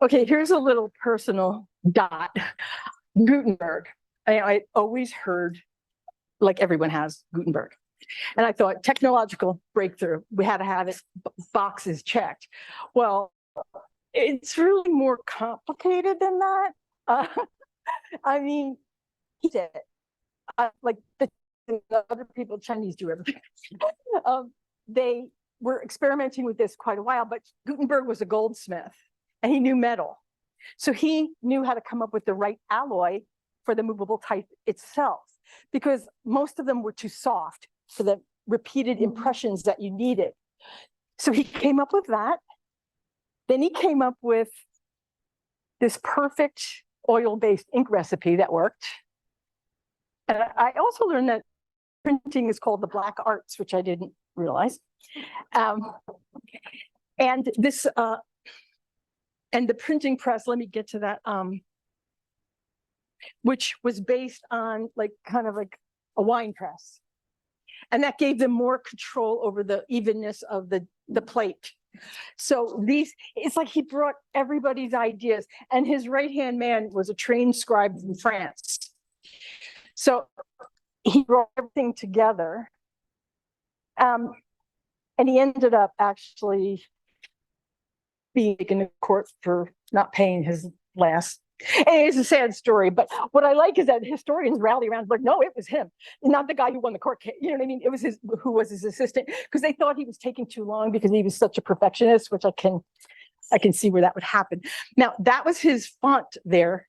Okay, here's a little personal dot. Gutenberg. I always heard, like everyone has, Gutenberg. And I thought technological breakthrough, we had to have it, boxes checked. Well, it's really more complicated than that. Uh, I mean, he did it. Like the other people, Chinese do everything. They were experimenting with this quite a while, but Gutenberg was a goldsmith and he knew metal. So he knew how to come up with the right alloy for the movable type itself, because most of them were too soft for the repeated impressions that you needed. So he came up with that. Then he came up with this perfect oil-based ink recipe that worked. And I also learned that printing is called the black arts, which I didn't realize. And this, and the printing press, let me get to that, which was based on kind of like a wine press. And that gave them more control over the evenness of the plate. So it's like he brought everybody's ideas, and his right-hand man was a trained scribe from France. So he brought everything together. And he ended up actually being taken to court for not paying his last. And it's a sad story, but what I like is that historians rally around like, no, it was him, not the guy who won the court case. You know what I mean? It was who was his assistant, because they thought he was taking too long because he was such a perfectionist, which I can see where that would happen. Now, that was his font there,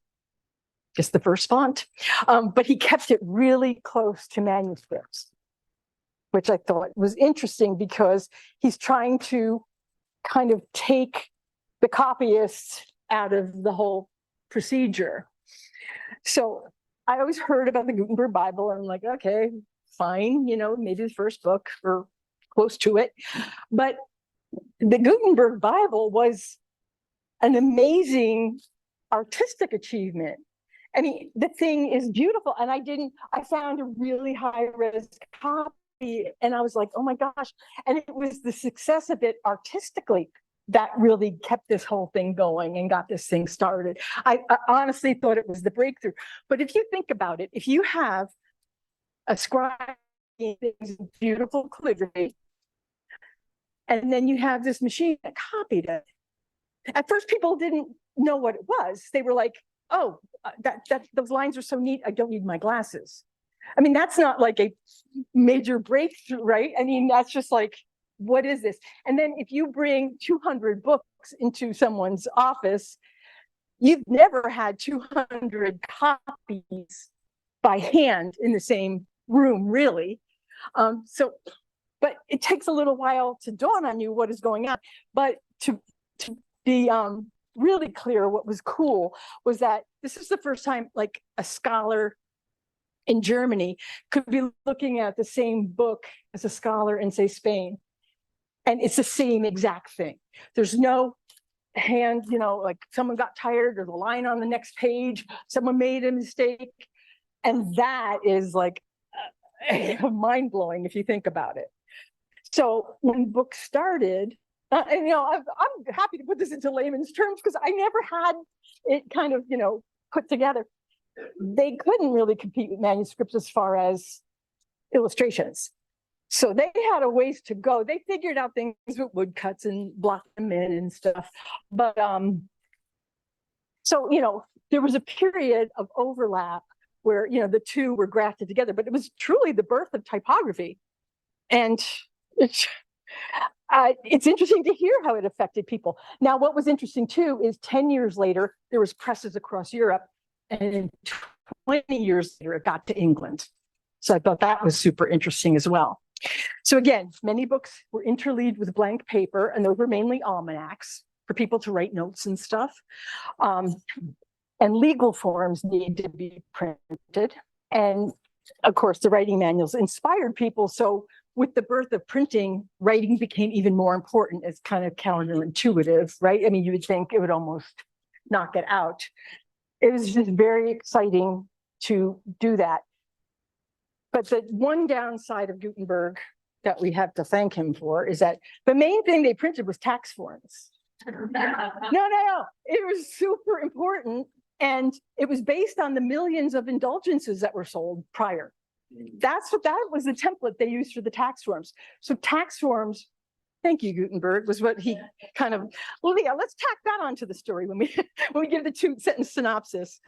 just the first font, but he kept it really close to manuscripts, which I thought was interesting because he's trying to kind of take the copyists out of the whole procedure. So I always heard about the Gutenberg Bible, and I'm like, okay, fine, maybe the first book or close to it. But the Gutenberg Bible was an amazing artistic achievement. I mean, the thing is beautiful. And I found a really high-res copy, and I was like, oh my gosh. And it was the success of it artistically that really kept this whole thing going and got this thing started. I honestly thought it was the breakthrough. But if you think about it, if you have a scribe things in beautiful calligraphy, and then you have this machine that copied it. At first, people didn't know what it was. They were like, oh, those lines are so neat, I don't need my glasses. I mean, that's not like a major breakthrough, right? I mean, that's just like, what is this? And then if you bring 200 books into someone's office, you've never had 200 copies by hand in the same room, really. But it takes a little while to dawn on you what is going on. But to be really clear, what was cool was that this is the first time like a scholar in Germany could be looking at the same book as a scholar in, say, Spain. And it's the same exact thing. There's no hand, like someone got tired, there's a line on the next page, someone made a mistake. And that is like mind-blowing if you think about it. So when books started, and I'm happy to put this into layman's terms because I never had it kind of, put together. They couldn't really compete with manuscripts as far as illustrations. So they had a ways to go. They figured out things with woodcuts and blocked them in and stuff. But so, there was a period of overlap where, the two were grafted together, but it was truly the birth of typography. And it's interesting to hear how it affected people. Now, what was interesting too is 10 years later, there was presses across Europe, and in 20 years later, it got to England. So I thought that was super interesting as well. So again, many books were interleaved with blank paper, and those were mainly almanacs for people to write notes and stuff. And legal forms need to be printed. And of course, the writing manuals inspired people. So with the birth of printing, writing became even more important. It's kind of counterintuitive, right? I mean, you would think it would almost knock it out. It was just very exciting to do that. But the one downside of Gutenberg that we have to thank him for is that the main thing they printed was tax forms. No. It was super important. And it was based on the millions of indulgences that were sold prior. That was the template they used for the tax forms. So tax forms, thank you, Gutenberg, was what he kind of, well, yeah, let's tack that onto the story when we give the 2-sentence synopsis.